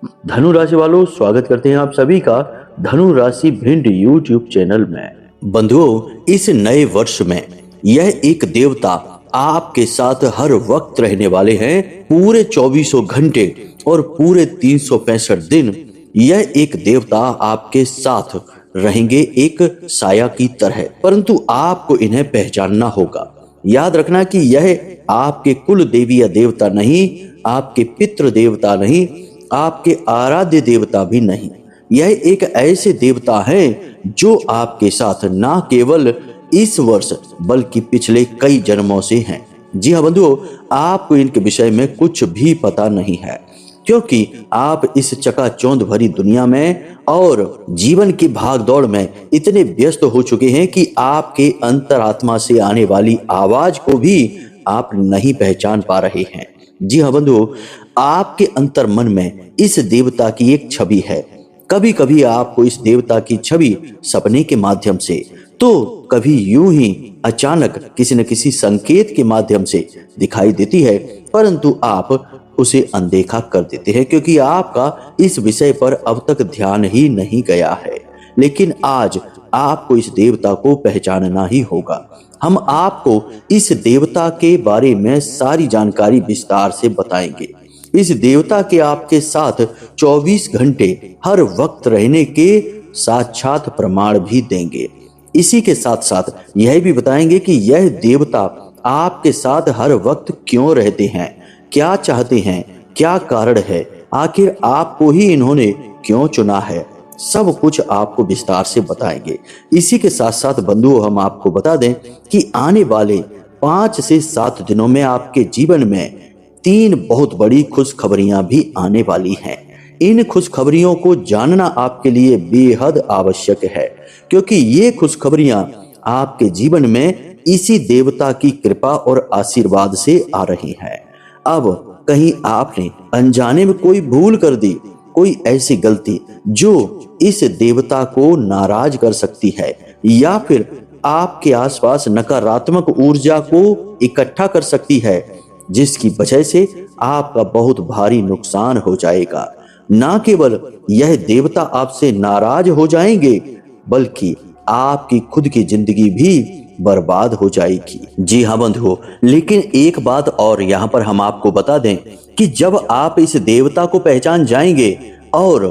धनु राशि वालों, स्वागत करते हैं आप सभी का धनु राशि भिंड यूट्यूब चैनल में। बंधुओं, इस नए वर्ष में यह एक देवता आपके साथ हर वक्त रहने वाले हैं। पूरे 2400 घंटे और पूरे 365 दिन यह एक देवता आपके साथ रहेंगे, एक साया की तरह। परंतु आपको इन्हें पहचानना होगा। याद रखना कि यह आपके कुल देवी या देवता नहीं, आपके पितृ देवता नहीं, आपके आराध्य देवता भी नहीं। यह एक ऐसे देवता हैं जो आपके साथ ना केवल इस वर्ष बल्कि पिछले कई जन्मों से हैं। जी हाँ बंधुओं, आपको इनके विषय में कुछ भी पता नहीं है, क्योंकि आप इस चकाचौंध भरी दुनिया में और जीवन की भागदौड़ में इतने व्यस्त हो चुके हैं कि आपके अंतरात्मा से आने वाली आवाज को भी आप नहीं पहचान पा रहे हैं। जी हाँ बंधुओं, आपके अंतर मन में इस देवता की एक छवि है। कभी कभी आपको इस देवता की छवि सपने के माध्यम से, तो कभी यूं ही अचानक किसी न किसी संकेत के माध्यम से दिखाई देती है, परंतु आप उसे अनदेखा कर देते हैं क्योंकि आपका इस विषय पर अब तक ध्यान ही नहीं गया है। लेकिन आज आपको इस देवता को पहचानना ही होगा। हम आपको इस देवता के बारे में सारी जानकारी विस्तार से बताएंगे। इस देवता के आपके साथ 24 घंटे हर वक्त रहने के साक्षात प्रमाण भी देंगे। इसी के साथ साथ यह भी बताएंगे कि यह देवता आपके साथ हर वक्त क्यों रहते हैं, क्या चाहते हैं, क्या कारण है, आखिर आपको ही इन्होंने क्यों चुना है। सब कुछ आपको विस्तार से बताएंगे। इसी के साथ साथ बंधुओं, हम आपको बता दें कि आने वाले 5 से 7 दिनों में आपके जीवन में 3 बहुत बड़ी खुशखबरियां भी आने वाली हैं। इन खुशखबरियों को जानना आपके लिए बेहद आवश्यक है, क्योंकि ये खुशखबरियां आपके जीवन में इसी देवता की कृपा और आशीर्वाद से आ रही हैं। अब कहीं आपने अनजाने में कोई भूल कर दी, कोई ऐसी गलती जो इस देवता को नाराज कर सकती है, या फिर आपके आसपास नकारात्मक ऊर्जा को इकट्ठा कर सकती है, जिसकी वजह से आपका बहुत भारी नुकसान हो जाएगा। ना केवल यह देवता आपसे नाराज हो जाएंगे, बल्कि आपकी खुद की जिंदगी भी बर्बाद हो जाएगी। जी हाँ बंधुओं, लेकिन एक बात और यहाँ पर हम आपको बता दें कि जब आप इस देवता को पहचान जाएंगे और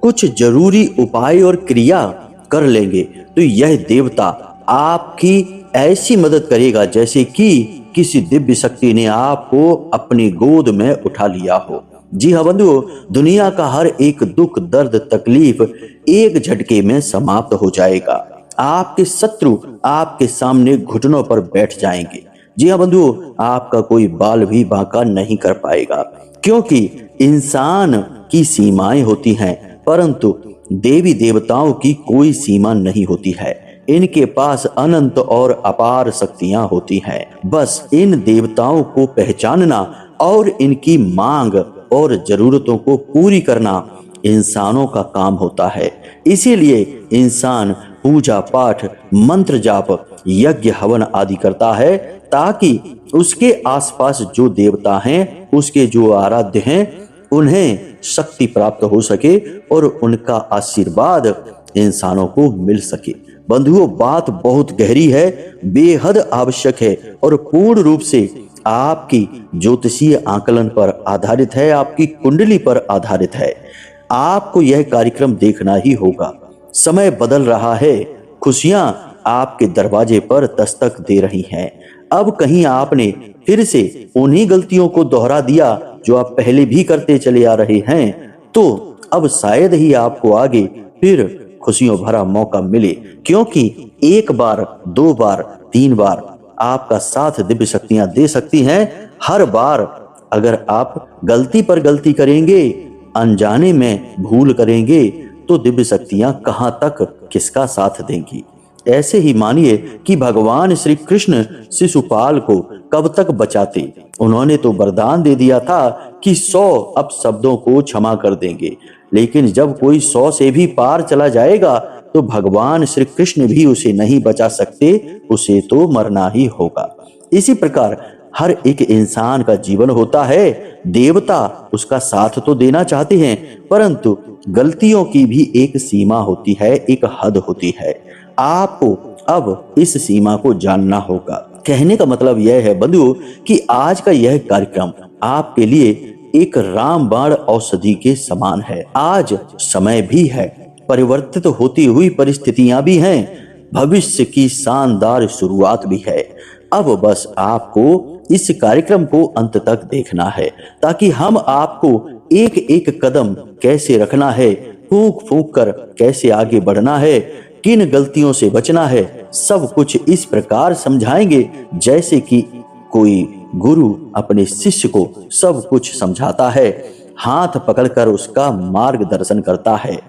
कुछ जरूरी उपाय और क्रिया कर लेंगे, तो यह देवता आपकी ऐसी मदद करेगा जैसे कि किसी दिव्य शक्ति ने आपको अपनी गोद में उठा लिया हो। जी हाँ बंधुओं, दुनिया का हर एक दुख, दर्द, तकलीफ एक झटके में समाप्त हो जाएगा। आपके शत्रु आपके सामने घुटनों पर बैठ जाएंगे। जी हाँ बंधुओं, आपका कोई बाल भी बांका नहीं कर पाएगा, क्योंकि इंसान की सीमाएं होती हैं, परंतु देवी देवताओं की कोई सीमा नहीं होती है। इनके पास अनंत और अपार शक्तियां होती हैं। बस इन देवताओं को पहचानना और इनकी मांग और जरूरतों को पूरी करना इंसानों का काम होता है। इसीलिए इंसान पूजा पाठ, मंत्र जाप, यज्ञ हवन आदि करता है, ताकि उसके आसपास जो देवता हैं, उसके जो आराध्य हैं, उन्हें शक्ति प्राप्त हो सके और उनका आशीर्वाद इंसानों को मिल सके। बंधुओं, बात बहुत गहरी है, बेहद आवश्यक है और पूर्ण रूप से आपकी ज्योतिषीय आकलन पर आधारित है, आपकी कुंडली पर आधारित है। आपको यह कार्यक्रम देखना ही होगा। समय बदल रहा है, खुशियां आपके दरवाजे पर दस्तक दे रही हैं। अब कहीं आपने फिर से उन्हीं गलतियों को दोहरा दिया जो आप पहले भी करते चले आ रहे हैं, तो अब शायद ही आपको आगे फिर खुशियों भरा मौका मिले, क्योंकि 1 बार, 2 बार, 3 बार आपका साथ दिव्य शक्तियां दे सकती हैं। हर बार अगर आप गलती पर गलती करेंगे, अनजाने में भूल करेंगे, तो दिव्य शक्तियां कहां तक किसका साथ देंगी। ऐसे ही मानिए कि भगवान श्री कृष्ण शिशुपाल को कब तक बचाते। उन्होंने तो वरदान दे दिया था कि 100 अपशब्दों को क्षमा कर देंगे, लेकिन जब कोई 100 से भी पार चला जाएगा तो भगवान श्री कृष्ण भी उसे नहीं बचा सकते, उसे तो मरना ही होगा। इसी प्रकार हर एक इंसान का जीवन होता है। देवता उसका साथ तो देना चाहते हैं, परंतु गलतियों की भी एक सीमा होती है, एक हद होती है। आपको अब इस सीमा को जानना होगा। कहने का मतलब यह है बंधुओं कि आज का यह कार्यक्रम आपके लिए एक रामबाण औषधि के समान है। आज समय भी है, परिवर्तित होती हुई परिस्थितियां भी हैं, भविष्य की शानदार शुरुआत भी है। अब बस आपको इस कार्यक्रम को अंत तक देखना है, ताकि हम आपको एक एक कदम कैसे रखना है, फूंक फूंक कर कैसे आगे बढ़ना है, किन गलतियों से बचना है, सब कुछ इस प्रकार समझाएंगे जैसे कि कोई गुरु अपने शिष्य को सब कुछ समझाता है, हाथ पकड़कर उसका मार्गदर्शन करता है।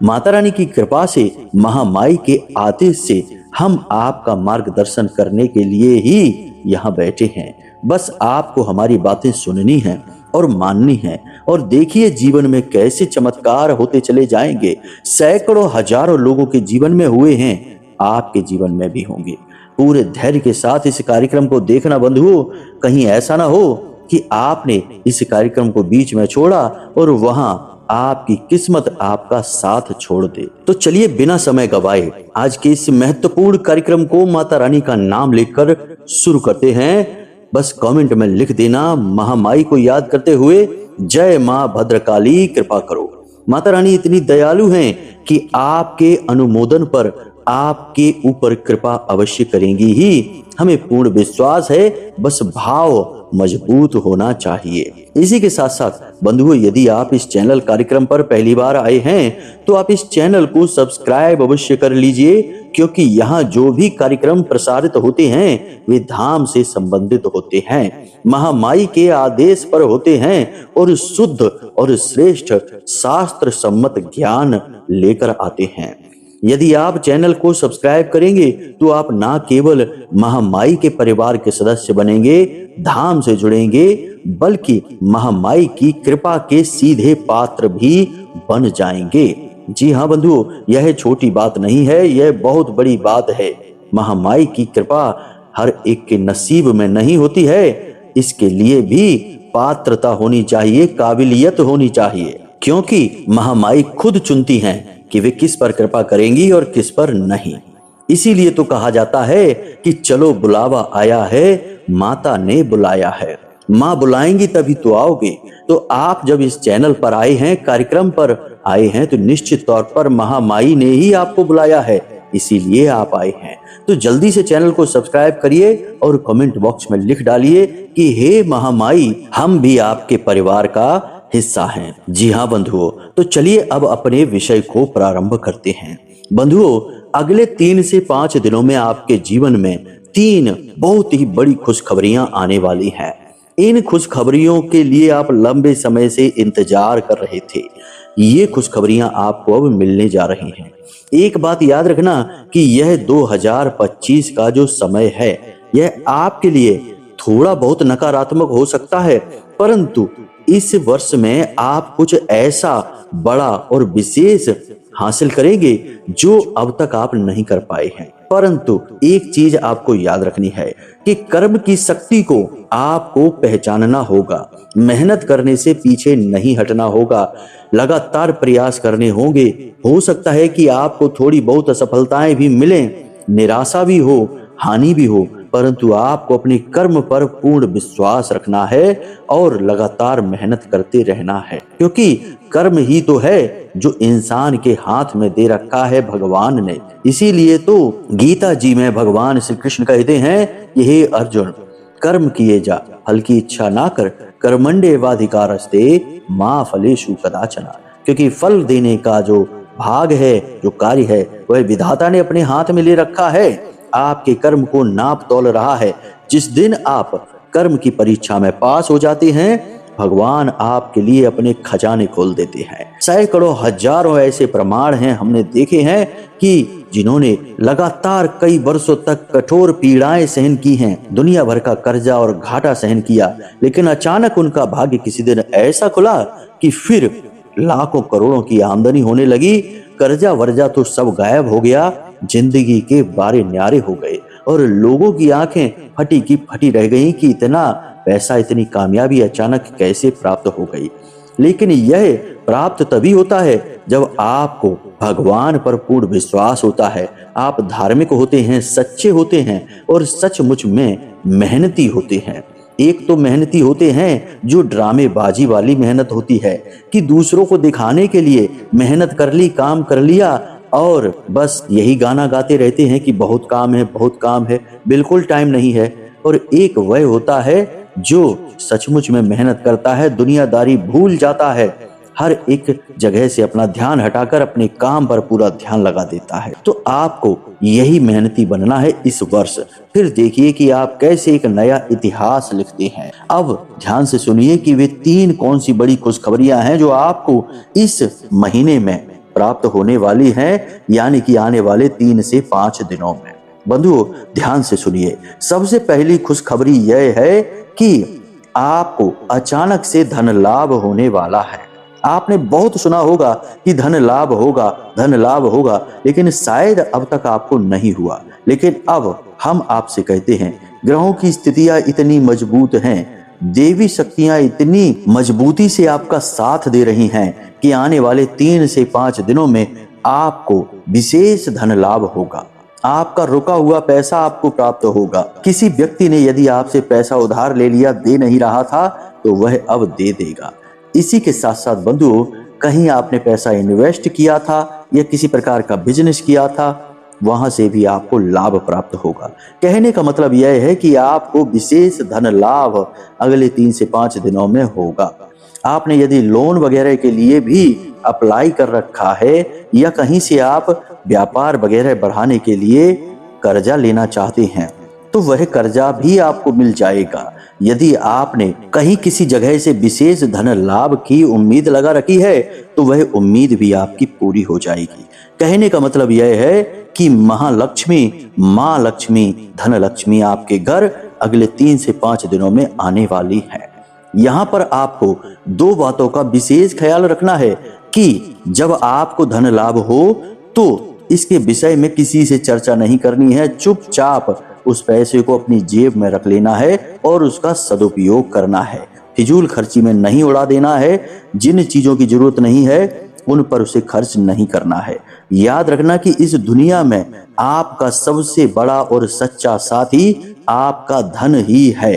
माता रानी की कृपा से, महामाई के आदेश से हम आपका मार्गदर्शन करने के लिए ही यहाँ बैठे हैं। बस आपको हमारी बातें सुननी है और माननी है, और देखिए जीवन में कैसे चमत्कार होते चले जाएंगे। सैकड़ों हजारों लोगों के जीवन में हुए हैं, आपके जीवन में भी होंगे। पूरे धैर्य के साथ इस कार्यक्रम को देखना बंधुओं। कहीं ऐसा ना हो कि आपने इस कार्यक्रम को बीच में छोड़ा और वहां आपकी किस्मत आपका साथ छोड़ दे। तो चलिए बिना समय गवाए आज के इस महत्वपूर्ण कार्यक्रम को माता रानी का नाम लेकर शुरू करते हैं। बस कमेंट में लिख देना, महामाई को याद करते हुए, जय मां भद्रकाली कृपा करो। माता रानी इतनी दयालु हैं कि आपके अनुमोदन पर आपके ऊपर कृपा अवश्य करेंगी ही, हमें पूर्ण विश्वास है। बस भाव मजबूत होना चाहिए। इसी के साथ साथ बंधुओं, यदि आप इस चैनल कार्यक्रम पर पहली बार आए हैं तो आप इस चैनल को सब्सक्राइब अवश्य कर लीजिए, क्योंकि यहाँ जो भी कार्यक्रम प्रसारित होते हैं वे धाम से संबंधित होते हैं, महामाई के आदेश पर होते हैं और शुद्ध और श्रेष्ठ शास्त्र सम्मत ज्ञान लेकर आते हैं। यदि आप चैनल को सब्सक्राइब करेंगे तो आप ना केवल महामाई के परिवार के सदस्य बनेंगे, धाम से जुड़ेंगे, बल्कि महामाई की कृपा के सीधे पात्र भी बन जाएंगे। जी हाँ बंधुओं, यह छोटी बात नहीं है, यह बहुत बड़ी बात है। महामाई की कृपा हर एक के नसीब में नहीं होती है, इसके लिए भी पात्रता होनी चाहिए, काबिलियत होनी चाहिए, क्योंकि महामाई खुद चुनती हैं कि वे किस पर कृपा करेंगी और किस पर नहीं। इसीलिए तो कहा जाता है कि चलो बुलावा आया है, माता ने बुलाया है। माँ बुलाएंगी तभी तो आओगे। तो आप जब इस चैनल पर आए हैं, कार्यक्रम पर आए हैं, तो निश्चित तौर पर महामाई ने ही आपको बुलाया है, इसीलिए आप आए हैं। तो जल्दी से चैनल को सब्सक्राइब करिए और कमेंट बॉक्स में लिख डालिए कि हे महामाई, हम भी आपके परिवार का हिस्सा हैं। जी हाँ बंधुओं, तो चलिए अब अपने विषय को प्रारंभ करते हैं। बंधुओं, अगले 3 से 5 दिनों में आपके जीवन में 3 बहुत ही बड़ी खुशखबरियां आने वाली हैं। इन खुशखबरियों के लिए आप लंबे समय से इंतजार कर रहे थे। ये खुशखबरियां आपको अब मिलने जा रही हैं। एक बात याद रखना कि यह 2025 का जो समय है, यह आपके लिए थोड़ा बहुत नकारात्मक हो सकता है, परंतु इस वर्ष में आप कुछ ऐसा बड़ा और विशेष हासिल करेंगे जो अब तक आप नहीं कर पाए हैं। परंतु एक चीज आपको याद रखनी है कि कर्म की शक्ति को आपको पहचानना होगा, मेहनत करने से पीछे नहीं हटना होगा, लगातार प्रयास करने होंगे। हो सकता है कि आपको थोड़ी बहुत असफलताएं भी मिलें, निराशा भी हो, हानि भी हो, परंतु आपको अपने कर्म पर पूर्ण विश्वास रखना है और लगातार मेहनत करते रहना है, क्योंकि कर्म ही तो है जो इंसान के हाथ में दे रखा है भगवान ने। इसीलिए तो गीता जी में भगवान श्री कृष्ण कहते हैं कि हे अर्जुन, कर्म किए जा, फल की इच्छा ना कर, कर्मण्येवाधिकारस्ते मा फलेषु कदाचन। क्योंकि फल देने का जो भाग है, जो कार्य है, वह विधाता ने अपने हाथ में ले रखा है। आपके कर्म को नाप तोल रहा है। जिस दिन आप कर्म की परीक्षा में पास हो जाते हैं, भगवान आपके लिए अपने खजाने खोल देते हैं। सैकड़ों हजारों ऐसे प्रमाण हैं, हमने देखे हैं कि जिन्होंने लगातार कई वर्षों तक कठोर पीड़ाएं सहन की हैं, दुनिया भर का कर्जा और घाटा सहन किया, लेकिन अचानक उनका भाग्य किसी दिन ऐसा खुला कि फिर लाखों करोड़ों की आमदनी होने लगी। कर्जा वर्जा तो सब गायब हो गया, जिंदगी के बारे न्यारे हो गए। और लोगों की आंखें फटी की फटी रह गईं कि इतना पैसा, इतनी कामयाबी अचानक कैसे प्राप्त हो गई। लेकिन यह प्राप्त तभी होता है जब आपको भगवान पर पूर्ण विश्वास होता है, आप धार्मिक होते हैं, सच्चे होते हैं और सचमुच में मेहनती होते हैं। एक तो मेहनती होते हैं जो ड्रामेबाजी वाली मेहनत होती है कि दूसरों को दिखाने के लिए मेहनत कर ली, काम कर लिया और बस यही गाना गाते रहते हैं कि बहुत काम है, बहुत काम है, बिल्कुल टाइम नहीं है। और एक वह होता है जो सचमुच में मेहनत करता है, दुनियादारी भूल जाता है, हर एक जगह से अपना ध्यान हटाकर अपने काम पर पूरा ध्यान लगा देता है। तो आपको यही मेहनती बनना है इस वर्ष। फिर देखिए कि आप कैसे एक नया इतिहास लिखते हैं। अब ध्यान से सुनिए कि वे 3 कौन सी बड़ी खुशखबरियां हैं जो आपको इस महीने में प्राप्त होने वाली हैं, यानी कि आने वाले 3 से 5 दिनों में। बंधुओं, ध्यान से सुनिए। सबसे पहली खुशखबरी यह है कि आपको अचानक से धन लाभ होने वाला है। आपने बहुत सुना होगा कि धन लाभ होगा, धन लाभ होगा, लेकिन शायद अब तक आपको नहीं हुआ। लेकिन अब हम आपसे कहते हैं, ग्रहों की स्थितियां इतनी मजबूत हैं, देवी शक्तियां इतनी मजबूती से आपका साथ दे रही हैं कि आने वाले 3 से 5 दिनों में आपको विशेष धन लाभ होगा। आपका रुका हुआ पैसा आपको प्राप्त होगा। किसी व्यक्ति ने यदि आपसे पैसा उधार ले लिया, दे नहीं रहा था, तो वह अब दे देगा। इसी के साथ साथ बंधुओं, कहीं आपने पैसा इन्वेस्ट किया था या किसी प्रकार का बिजनेस किया था, वहां से भी आपको लाभ प्राप्त होगा। कहने का मतलब यह है कि आपको विशेष धन लाभ अगले 3 से 5 दिनों में होगा। आपने यदि लोन वगैरह के लिए भी अप्लाई कर रखा है या कहीं से आप व्यापार वगैरह बढ़ाने के लिए कर्जा लेना चाहते हैं, तो वह कर्जा भी आपको मिल जाएगा। यदि आपने कहीं किसी जगह से विशेष धन लाभ की उम्मीद लगा रखी है, तो वह उम्मीद भी आपकी पूरी हो जाएगी। कहने का मतलब यह है कि महालक्ष्मी, माँ लक्ष्मी, धन लक्ष्मी आपके घर अगले 3 से 5 दिनों में आने वाली है। यहाँ पर आपको 2 बातों का विशेष ख्याल रखना है कि जब आपको धन लाभ हो तो इसके विषय में किसी से चर्चा नहीं करनी है। चुपचाप उस पैसे को अपनी जेब में रख लेना है और उसका सदुपयोग करना है। फिजूल खर्ची में नहीं उड़ा देना है। जिन चीजों की जरूरत नहीं है उन पर उसे खर्च नहीं करना है। याद रखना कि इस दुनिया में आपका सबसे बड़ा और सच्चा साथी आपका धन ही है।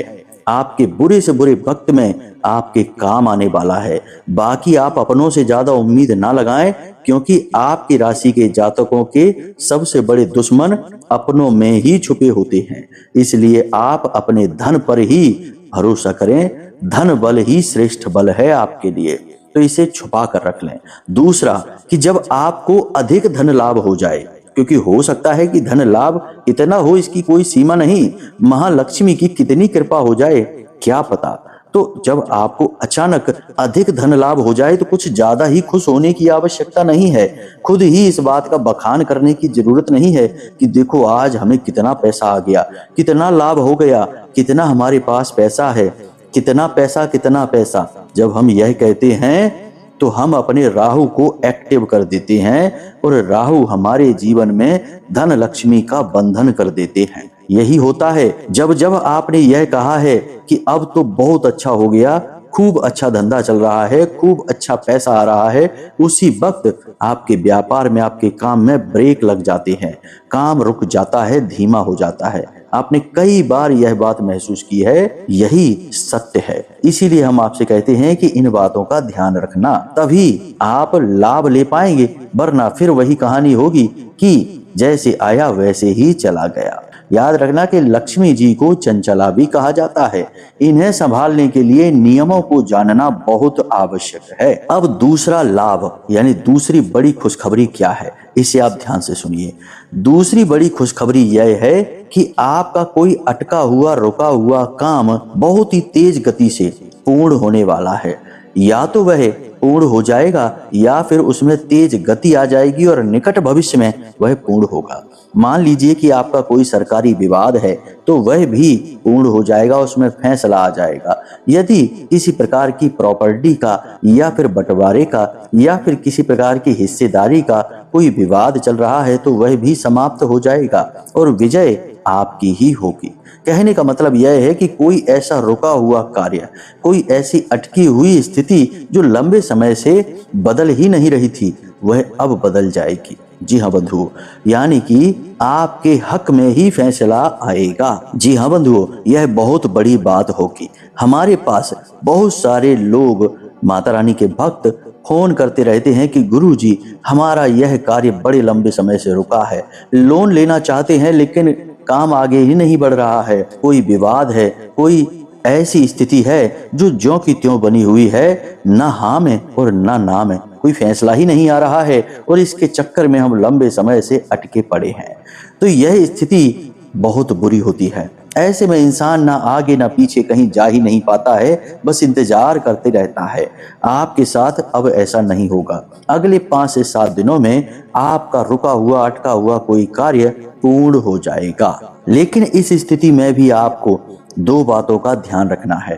आपके बुरे से बुरे वक्त में आपके काम आने वाला है। बाकी आप अपनों से ज्यादा उम्मीद ना लगाएं, क्योंकि आपकी राशि के जातकों के सबसे बड़े दुश्मन अपनों में ही छुपे होते हैं। इसलिए आप अपने धन पर ही भरोसा करें। धन बल ही श्रेष्ठ बल है आपके लिए, तो इसे छुपा कर रख लें। दूसरा कि जब आपको अधिक धन लाभ हो जाए, क्योंकि हो सकता है कि धन लाभ कितना हो इसकी कोई सीमा नहीं, महालक्ष्मी की कितनी कृपा हो जाए क्या पता। तो जब आपको अचानक अधिक धन लाभ हो जाए तो कुछ ज्यादा ही खुश होने की आवश्यकता नहीं है। खुद ही इस बात का बखान करने की जरूरत नहीं है कि देखो आज हमें कितना पैसा आ गया, कितना लाभ हो गया, कितना हमारे पास पैसा है, कितना पैसा, कितना पैसा। जब हम यह कहते हैं तो हम अपने राहु को एक्टिव कर देते हैं और राहु हमारे जीवन में धन लक्ष्मी का बंधन कर देते हैं। यही होता है जब जब आपने यह कहा है कि अब तो बहुत अच्छा हो गया, खूब अच्छा धंधा चल रहा है, खूब अच्छा पैसा आ रहा है, उसी वक्त आपके व्यापार में, आपके काम में ब्रेक लग जाते हैं, काम रुक जाता है, धीमा हो जाता है। आपने कई बार यह बात महसूस की है, यही सत्य है। इसीलिए हम आपसे कहते हैं कि इन बातों का ध्यान रखना, तभी आप लाभ ले पाएंगे, वरना फिर वही कहानी होगी कि जैसे आया वैसे ही चला गया। याद रखना कि लक्ष्मी जी को चंचला भी कहा जाता है। इन्हें संभालने के लिए नियमों को जानना बहुत आवश्यक है। अब दूसरा लाभ यानी दूसरी बड़ी खुशखबरी क्या है, इसे आप ध्यान से सुनिए। दूसरी बड़ी खुशखबरी यह है कि आपका कोई अटका हुआ, रुका हुआ काम बहुत ही तेज गति से पूर्ण होने वाला है। या तो वह पूर्ण हो जाएगा या फिर उसमें तेज गति आ जाएगी और निकट भविष्य में वह पूर्ण होगा। मान लीजिए कि आपका कोई सरकारी विवाद है तो वह भी पूर्ण हो जाएगा, उसमें फैसला आ जाएगा। यदि किसी प्रकार की प्रॉपर्टी का या फिर बंटवारे का या फिर किसी प्रकार की हिस्सेदारी का कोई विवाद चल रहा है तो वह भी समाप्त हो जाएगा और विजय आपकी ही होगी। कहने का मतलब यह है कि कोई ऐसा रुका हुआ कार्य, कोई ऐसी अटकी हुई स्थिति जो लंबे समय से बदल ही नहीं रही थी, वह अब बदल जाएगी। जी हाँ बंधुओं, यानी कि आपके हक में ही फैसला आएगा। जी हाँ बंधुओं, यह बहुत बड़ी बात होगी। हमारे पास बहुत सारे लोग, माता रानी के भक्त, फोन करते रहते हैं कि गुरुजी, हमारा यह कार्य बड़े लंबे समय से रुका है, लोन लेना चाहते हैं लेकिन काम आगे ही नहीं बढ़ रहा है, कोई विवाद है, कोई ऐसी स्थिति है जो ज्यों की त्यों बनी हुई है, ना हाँ में और ना ना में, कोई फैसला ही नहीं आ रहा है और इसके चक्कर में हम लंबे समय से अटके पड़े हैं। तो यह स्थिति बहुत बुरी होती है। ऐसे में इंसान ना आगे ना पीछे कहीं जा ही नहीं पाता है, बस इंतजार करते रहता है। आपके साथ अब ऐसा नहीं होगा। अगले 5 से 7 दिनों में आपका रुका हुआ अटका हुआ कोई कार्य पूर्ण हो जाएगा। लेकिन इस स्थिति में भी आपको 2 बातों का ध्यान रखना है।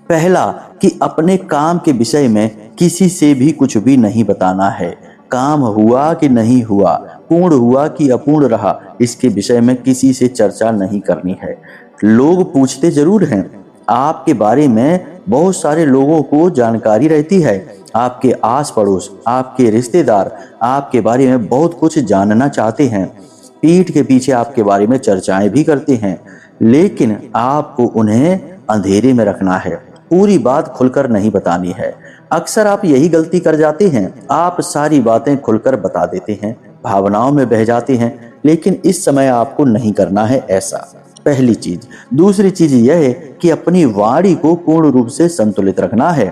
पहला, कि अपने काम के विषय में किसी से भी कुछ भी नहीं बताना है। काम हुआ कि नहीं हुआ, पूर्ण हुआ कि अपूर्ण रहा, इसके विषय में किसी से चर्चा नहीं करनी है। लोग पूछते जरूर हैं, आपके बारे में बहुत सारे लोगों को जानकारी रहती है। आपके आस पड़ोस, आपके रिश्तेदार आपके बारे में बहुत कुछ जानना चाहते हैं, पीठ के पीछे आपके बारे में चर्चाएं भी करते हैं, लेकिन आपको उन्हें अंधेरे में रखना है, पूरी बात खुलकर नहीं बतानी है। अक्सर आप यही गलती कर जाते हैं, आप सारी बातें खुलकर बता देते हैं, भावनाओं में बह जाते हैं, लेकिन इस समय आपको नहीं करना है ऐसा। पहली चीज। दूसरी चीज यह है कि अपनी वाणी को पूर्ण रूप से संतुलित रखना है।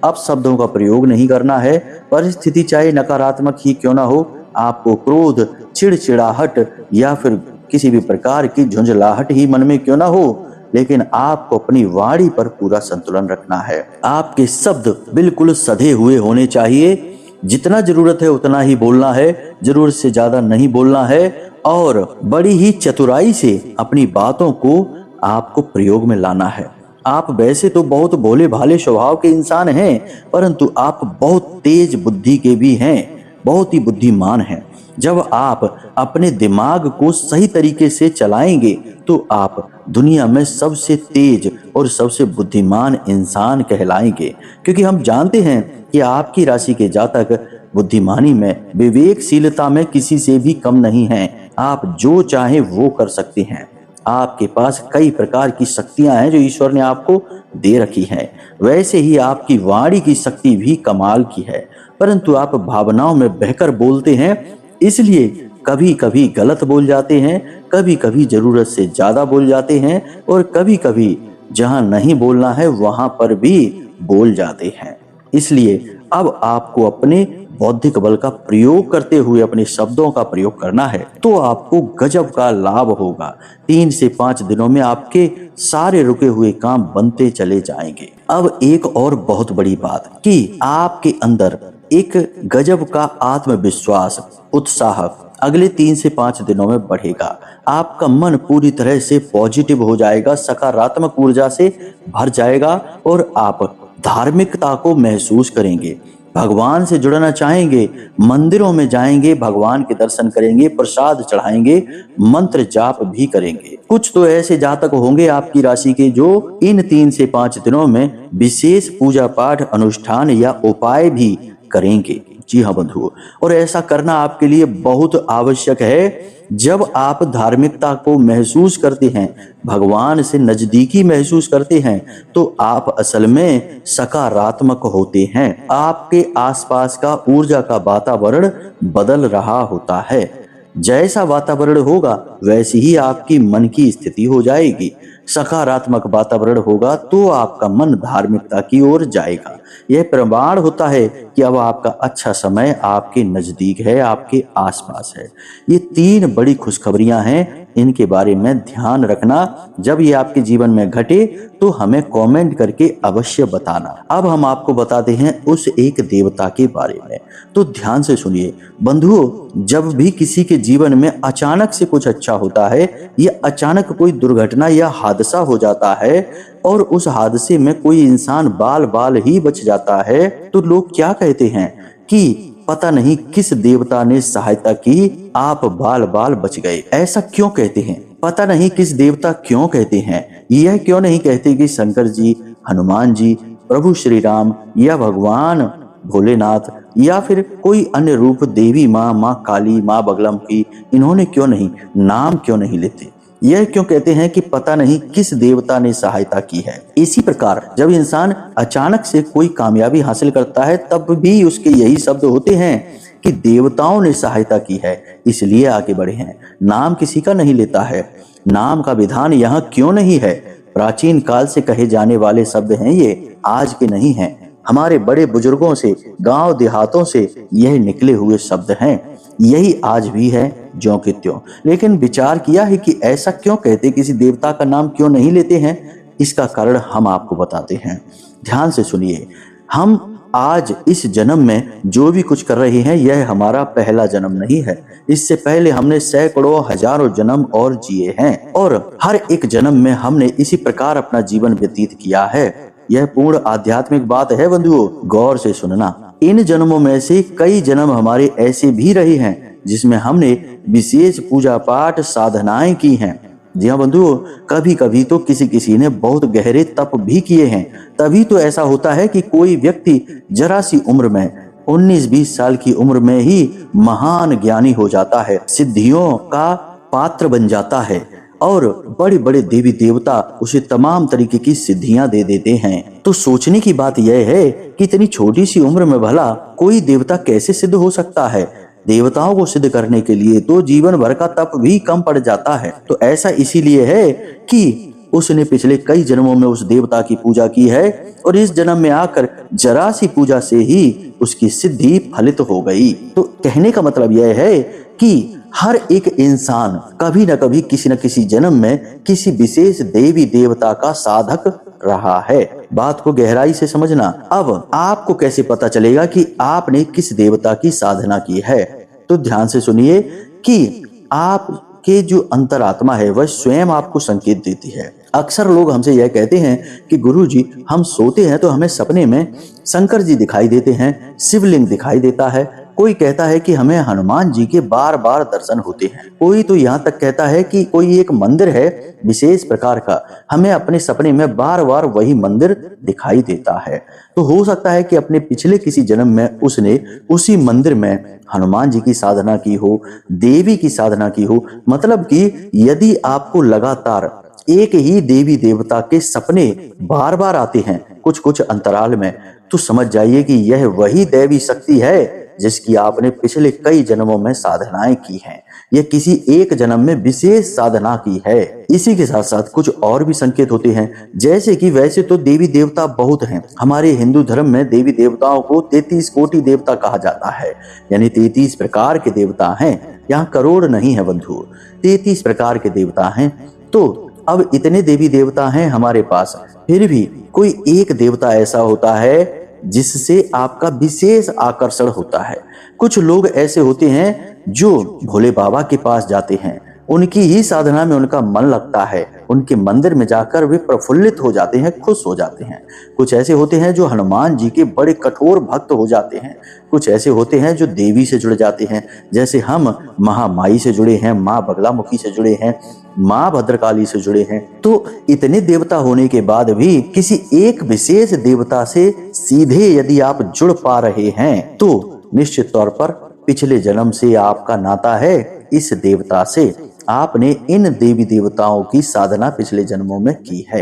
अब शब्दों का प्रयोग नहीं करना है। परिस्थिति चाहे नकारात्मक ही क्यों ना हो, आपको क्रोध, चिड़चिड़ाहट या फिर किसी भी प्रकार की झुंझलाहट ही मन में क्यों ना हो, लेकिन आपको अपनी वाणी पर पूरा संतुलन रखना है। आपके शब्द बिल्कुल सधे हुए होने चाहिए। जितना जरूरत है उतना ही बोलना है, जरूरत से ज्यादा नहीं बोलना है, और बड़ी ही चतुराई से अपनी बातों को आपको प्रयोग में लाना है। आप वैसे तो बहुत भोले भाले स्वभाव के इंसान हैं, परंतु आप बहुत तेज बुद्धि के भी हैं, बहुत ही बुद्धिमान हैं। जब आप अपने दिमाग को सही तरीके से चलाएंगे तो आप दुनिया में सबसे तेज और सबसे बुद्धिमान इंसान कहलाएंगे, क्योंकि हम जानते हैं कि आपकी राशि के जातक बुद्धिमानी में, विवेकशीलता में किसी से भी कम नहीं हैं। आप जो चाहे वो कर सकते हैं। आपके पास कई प्रकार की शक्तियां हैं जो ईश्वर ने आपको दे रखी हैं। वैसे ही आपकी वाणी की शक्ति भी कमाल की है, परंतु आप भावनाओं में बहकर बोलते हैं, इसलिए कभी कभी गलत बोल जाते हैं, कभी कभी जरूरत से ज्यादा बोल जाते हैं, और कभी कभी जहां नहीं बोलना है वहां पर भी बोल जाते हैं। इसलिए अब आपको अपने बौद्धिक बल का प्रयोग करते हुए अपने शब्दों का प्रयोग करना है, तो आपको गजब का लाभ होगा। 3 से 5 दिनों में आपके सारे रुके हुए काम बनते चले जाएंगे। अब एक और बहुत बड़ी बात, कि आपके अंदर एक गजब का आत्मविश्वास, उत्साह अगले 3 से 5 दिनों में बढ़ेगा। आपका मन पूरी तरह से पॉजिटिव हो जाएगा, सकारात्मक ऊर्जा से भर जाएगा, और आप धार्मिकता को महसूस करेंगे। भगवान से जुड़ना चाहेंगे, मंदिरों में जाएंगे, भगवान के दर्शन करेंगे, प्रसाद चढ़ाएंगे, मंत्र जाप भी करेंगे। कुछ तो ऐसे जातक होंगे आपकी राशि के जो इन 3 से 5 दिनों में विशेष पूजा पाठ, अनुष्ठान या उपाय भी करेंगे। जी हाँ बंधुओं, और ऐसा करना आपके लिए बहुत आवश्यक है। जब आप धार्मिकता को महसूस करते हैं, भगवान से नजदीकी महसूस करते हैं, तो आप असल में सकारात्मक होते हैं। आपके आसपास का ऊर्जा का वातावरण बदल रहा होता है। जैसा वातावरण होगा वैसी ही आपकी मन की स्थिति हो जाएगी। सकारात्मक वातावरण होगा तो आपका मन धार्मिकता की ओर जाएगा। यह प्रमाण होता है कि अब आपका अच्छा समय आपके नजदीक है, आपके आसपास है। ये 3 बड़ी खुशखबरियां हैं, इनके बारे में ध्यान रखना। जब ये आपके जीवन में घटे तो हमें कमेंट करके अवश्य बताना। अब हम आपको बताते हैं उस एक देवता के बारे में, तो ध्यान से सुनिए बंधुओं। जब भी किसी के जीवन में अचानक से कुछ अच्छा होता है, या अचानक कोई दुर्घटना या हादसा हो जाता है, और उस हादसे में कोई इंसान बाल बाल ही बच जाता है, तो लोग क्या कहते हैं कि पता नहीं किस देवता ने सहायता की, आप बाल बाल बच गए। ऐसा क्यों कहते हैं? पता नहीं किस देवता क्यों कहते हैं। यह क्यों नहीं कहते कि शंकर जी, हनुमान जी, प्रभु श्री राम या भगवान भोलेनाथ या फिर कोई अन्य रूप, देवी माँ, माँ काली, माँ बगलामुखी, इन्होंने क्यों नहीं नाम क्यों नहीं लेते। यह क्यों कहते हैं कि पता नहीं किस देवता ने सहायता की है। इसी प्रकार जब इंसान अचानक से कोई कामयाबी हासिल करता है तब भी उसके यही शब्द होते हैं कि देवताओं ने सहायता की है, इसलिए आगे बढ़े हैं। नाम किसी का नहीं लेता है। नाम का विधान यहाँ क्यों नहीं है। प्राचीन काल से कहे जाने वाले शब्द हैं, ये आज के नहीं हैं। हमारे बड़े बुजुर्गों से, गांव देहातों से यह निकले हुए शब्द हैं। यही आज भी है ज्यों के त्यों। लेकिन विचार किया है कि ऐसा क्यों कहते, किसी देवता का नाम क्यों नहीं लेते हैं। इसका कारण हम आपको बताते हैं। ध्यान से सुनिए। हम आज इस जन्म में जो भी कुछ कर रहे हैं यह हमारा पहला जन्म नहीं है। इससे पहले हमने सैकड़ों हजारों जन्म और जिए हैं और हर एक जन्म में हमने इसी प्रकार अपना जीवन व्यतीत किया है। यह पूर्ण आध्यात्मिक बात है बंधुओं, गौर से सुनना। इन जन्मों में से कई जन्म हमारे ऐसे भी रहे हैं जिसमें हमने विशेष पूजा पाठ साधनाएं की हैं। जी हाँ बंधुओं, कभी कभी तो किसी किसी ने बहुत गहरे तप भी किए हैं। तभी तो ऐसा होता है कि कोई व्यक्ति जरा सी उम्र में 19-20 साल की उम्र में ही महान ज्ञानी हो जाता है, सिद्धियों का पात्र बन जाता है और बड़े बड़े देवी देवता उसे तमाम तरीके की सिद्धियां दे देते हैं। तो सोचने की बात यह है कि इतनी छोटी सी उम्र में भला कोई देवता कैसे सिद्ध हो सकता है। देवताओं को सिद्ध करने के लिए तो जीवन भर का तप भी कम पड़ जाता है। तो ऐसा इसीलिए है कि उसने पिछले कई जन्मों में उस देवता की पूजा की है और इस जन्म में आकर जरा सी पूजा से ही उसकी सिद्धि फलित हो गई। तो कहने का मतलब यह है कि हर एक इंसान कभी न कभी किसी न किसी जन्म में किसी विशेष देवी देवता का साधक रहा है। बात को गहराई से समझना। अब आपको कैसे पता चलेगा कि आपने किस देवता की साधना की है। तो ध्यान से सुनिए कि आपके जो अंतरात्मा है वह स्वयं आपको संकेत देती है। अक्सर लोग हमसे यह कहते हैं कि गुरुजी, हम सोते हैं तो हमें सपने में शंकर जी दिखाई देते हैं, शिवलिंग दिखाई देता है। कोई कहता है कि हमें हनुमान जी के बार बार दर्शन होते हैं। कोई तो यहाँ तक कहता है कि कोई एक मंदिर है विशेष प्रकार का, हमें अपने सपने में बार बार वही मंदिर दिखाई देता है। तो हो सकता है कि अपने पिछले किसी जन्म में उसने उसी मंदिर में हनुमान जी की साधना की हो, देवी की साधना की हो। मतलब कि यदि आपको लगातार एक ही देवी देवता के सपने बार बार आते हैं कुछ कुछ अंतराल में, तो समझ जाइए कि यह वही दैवी शक्ति है जिसकी आपने पिछले कई जन्मों में साधनाएं की हैं। यह किसी एक जन्म में विशेष साधना की है। इसी के साथ साथ कुछ और भी संकेत होते हैं, जैसे कि वैसे तो देवी देवता बहुत हैं। हमारे हिंदू धर्म में देवी देवताओं को 33 कोटि देवता कहा जाता है, यानी 33 प्रकार के देवता हैं। यहाँ करोड़ नहीं है बंधु, 33 प्रकार के देवता हैं। तो अब इतने देवी देवता हैं हमारे पास, फिर भी कोई एक देवता ऐसा होता है जिससे आपका विशेष आकर्षण होता है। कुछ लोग ऐसे होते हैं जो भोले बाबा के पास जाते हैं, उनकी ही साधना में उनका मन लगता है, उनके मंदिर में जाकर वे प्रफुल्लित हो जाते हैं, खुश हो जाते हैं। कुछ ऐसे होते हैं जो हनुमान जी के बड़े कठोर भक्त हो जाते हैं। कुछ ऐसे होते हैं जो देवी से जुड़ जाते हैं, जैसे हम महामाई से जुड़े हैं, माँ बगलामुखी से जुड़े हैं, माँ भद्रकाली से जुड़े हैं। तो इतने देवता होने के बाद भी किसी एक विशेष देवता से सीधे यदि आप जुड़ पा रहे हैं तो निश्चित तौर पर पिछले जन्म से आपका नाता है इस देवता से। आपने इन देवी देवताओं की साधना पिछले जन्मों में की है।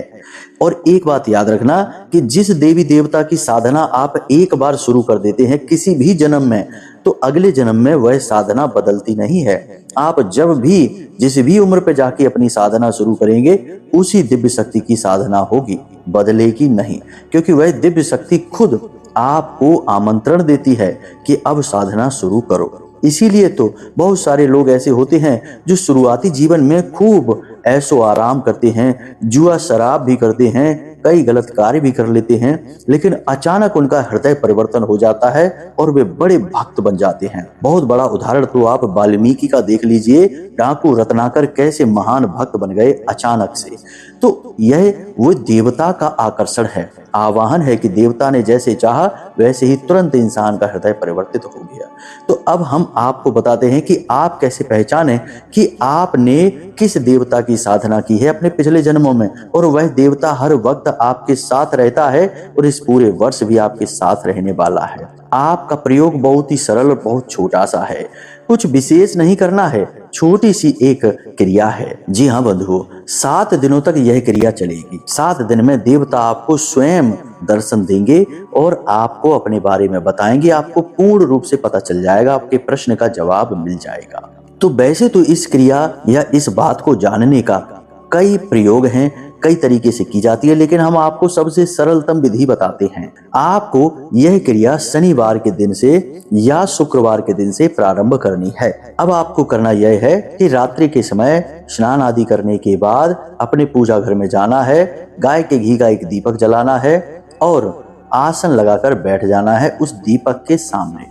और एक बात याद रखना कि जिस देवी देवता की साधना आप एक बार शुरू कर देते हैं किसी भी जन्म में, तो अगले जन्म में वह साधना बदलती नहीं है। आप जब भी जिस भी उम्र पे जाके अपनी साधना शुरू करेंगे उसी दिव्य शक्ति की साधना होगी, बदलेगी नहीं, क्योंकि वह दिव्य शक्ति खुद आपको आमंत्रण देती है कि अब साधना शुरू करो। इसीलिए तो बहुत सारे लोग ऐसे होते हैं जो शुरुआती जीवन में खूब ऐशो आराम करते हैं, जुआ शराब भी करते हैं, कई गलत कार्य भी कर लेते हैं, लेकिन अचानक उनका हृदय परिवर्तन हो जाता है और वे बड़े भक्त बन जाते हैं। बहुत बड़ा उदाहरण तो आप वाल्मीकि का देख लीजिए, डाकू रत्नाकर कैसे महान भक्त बन गए अचानक से। तो यह वो देवता का आकर्षण है, आवाहन है कि देवता ने जैसे चाहा वैसे ही तुरंत इंसान का हृदय परिवर्तित हो गया। तो अब हम आपको बताते हैं कि आप कैसे पहचानें कि आपने किस देवता की साधना की है अपने पिछले जन्मों में, और वह देवता हर वक्त आपके साथ रहता है और इस पूरे वर्ष भी आपके साथ रहने वाला है। आपका प्रयोग बहुत ही सरल और बहुत छोटा सा है, कुछ विशेष नहीं करना है, छोटी सी एक क्रिया है। जी हाँ बंधुओं, 7 दिनों तक यह क्रिया चलेगी। 7 दिन में देवता आपको स्वयं दर्शन देंगे और आपको अपने बारे में बताएंगे। आपको पूर्ण रूप से पता चल जाएगा, आपके प्रश्न का जवाब मिल जाएगा। तो वैसे तो इस क्रिया या इस बात को जानने का कई प्रयोग हैं, कई तरीके से की जाती है, लेकिन हम आपको सबसे सरलतम विधि बताते हैं। आपको यह क्रिया शनिवार के दिन से या शुक्रवार के दिन से प्रारंभ करनी है। अब आपको करना यह है कि रात्रि के समय स्नान आदि करने के बाद अपने पूजा घर में जाना है, गाय के घी का एक दीपक जलाना है और आसन लगाकर बैठ जाना है उस दीपक के सामने।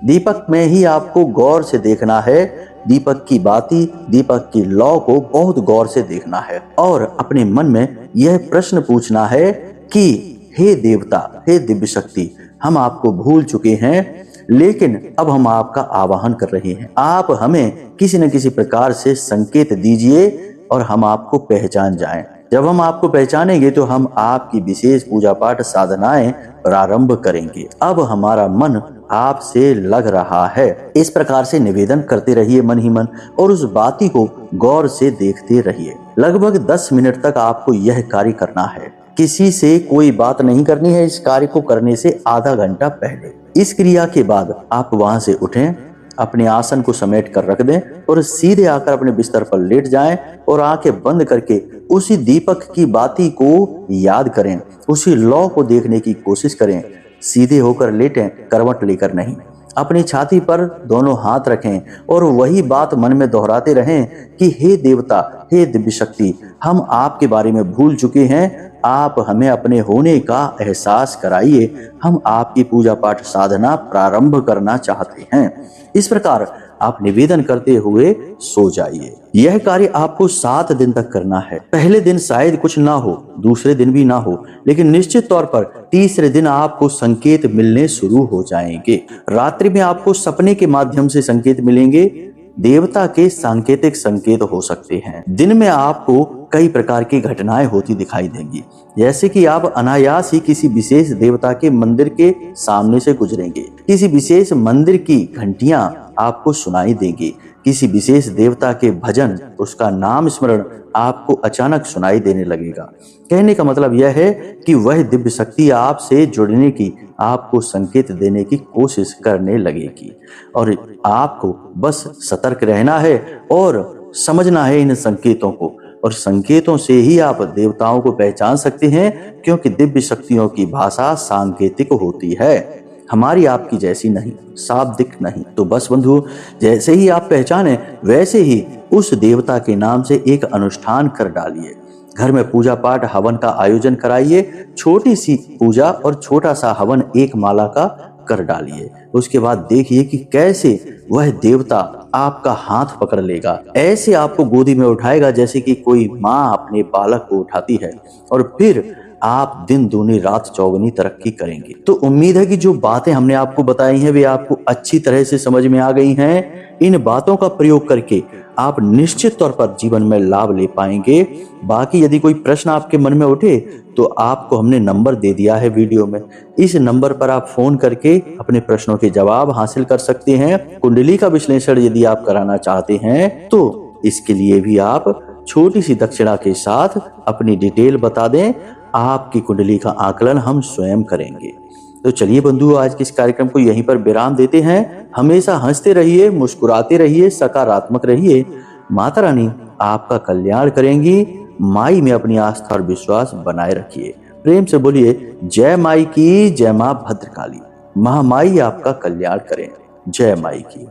दीपक में ही आपको गौर से देखना है, दीपक की बाती, दीपक की लौ को बहुत गौर से देखना है और अपने मन में यह प्रश्न पूछना है कि हे देवता, हे दिव्य शक्ति, हम आपको भूल चुके हैं, लेकिन अब हम आपका आवाहन कर रहे हैं। आप हमें किसी न किसी प्रकार से संकेत दीजिए और हम आपको पहचान जाएं। जब हम आपको पहचानेंगे तो हम आपकी विशेष पूजा पाठ साधनाएं प्रारंभ करेंगे। अब हमारा मन आपसे लग रहा है। इस प्रकार से निवेदन करते रहिए मन ही मन और उस बाती को गौर से देखते रहिए। लगभग 10 मिनट तक आपको यह कार्य करना है। किसी से कोई बात नहीं करनी है। इस कार्य को करने से आधा घंटा पहले। इस क्रिया के बाद आप वहां से उठें, अपने आसन को समेट कर रख दें और सीधे आकर अपने बिस्तर पर लेट जाएं और आंखें बंद करके उसी दीपक की बाती को याद करें, उसी लौ को देखने की कोशिश करें। सीधे होकर लेटें, करवट लेकर नहीं। अपनी छाती पर दोनों हाथ रखें और वही बात मन में दोहराते रहें कि हे देवता, हे दिव्य शक्ति, हम आपके बारे में भूल चुके हैं। आप हमें अपने होने का एहसास कराइए। हम आपकी पूजा पाठ साधना प्रारंभ करना चाहते हैं। इस प्रकार आप निवेदन करते हुए सो जाइए। यह कार्य आपको 7 दिन तक करना है। पहले दिन शायद कुछ ना हो, दूसरे दिन भी ना हो, लेकिन निश्चित तौर पर तीसरे दिन आपको संकेत मिलने शुरू हो जाएंगे। रात्रि में आपको सपने के माध्यम से संकेत मिलेंगे। देवता के सांकेतिक संकेत हो सकते हैं। दिन में आपको कई प्रकार की घटनाएं होती दिखाई देंगी, जैसे कि आप अनायास ही किसी विशेष देवता के मंदिर के सामने से गुजरेंगे, किसी विशेष मंदिर की घंटियां आपको सुनाई देंगी, किसी विशेष देवता के भजन, उसका नाम स्मरण आपको अचानक सुनाई देने लगेगा। कहने का मतलब यह है कि वह दिव्य शक्ति आपसे जुड़ने की, आपको संकेत देने की कोशिश करने लगेगी और आपको बस सतर्क रहना है और समझना है इन संकेतों को। और संकेतों से ही आप देवताओं को पहचान सकते हैं, क्योंकि दिव्य शक्तियों की भाषा सांकेतिक होती है, हमारी आपकी जैसी नहीं, शाब्दिक नहीं। तो बस बंधु, जैसे ही आप पहचाने वैसे ही उस देवता के नाम से एक अनुष्ठान कर डालिए। घर में पूजा पाठ हवन का आयोजन कराइए। छोटी सी पूजा और छोटा सा हवन एक माला का कर डालिए। उसके बाद देखिए कि कैसे वह देवता आपका हाथ पकड़ लेगा, ऐसे आपको गोदी में उठाएगा जैसे कि कोई माँ अपने बालक को उठाती है, और फिर आप दिन दूनी रात चौगुनी तरक्की करेंगे। तो उम्मीद है कि जो बातें हमने आपको बताई हैं वे आपको अच्छी तरह से समझ में आ गई हैं। इन बातों का प्रयोग करके आप निश्चित तौर पर जीवन में लाभ ले पाएंगे। बाकी यदि कोई प्रश्न आपके मन में उठे तो आपको हमने नंबर दे दिया है वीडियो में। इस नंबर पर आप फोन करके अपने प्रश्नों के जवाब हासिल कर सकते हैं। कुंडली का विश्लेषण यदि आप कराना चाहते हैं तो इसके लिए भी आप छोटी सी दक्षिणा के साथ अपनी डिटेल बता दें। आपकी कुंडली का आकलन हम स्वयं करेंगे। तो चलिए बंधु, आज के इस कार्यक्रम को यहीं पर विराम देते हैं। हमेशा हंसते रहिए, मुस्कुराते रहिए, सकारात्मक रहिए। माता रानी आपका कल्याण करेंगी। माई में अपनी आस्था और विश्वास बनाए रखिए। प्रेम से बोलिए जय माई की, जय मां भद्रकाली। महामाई आपका कल्याण करें। जय माई की।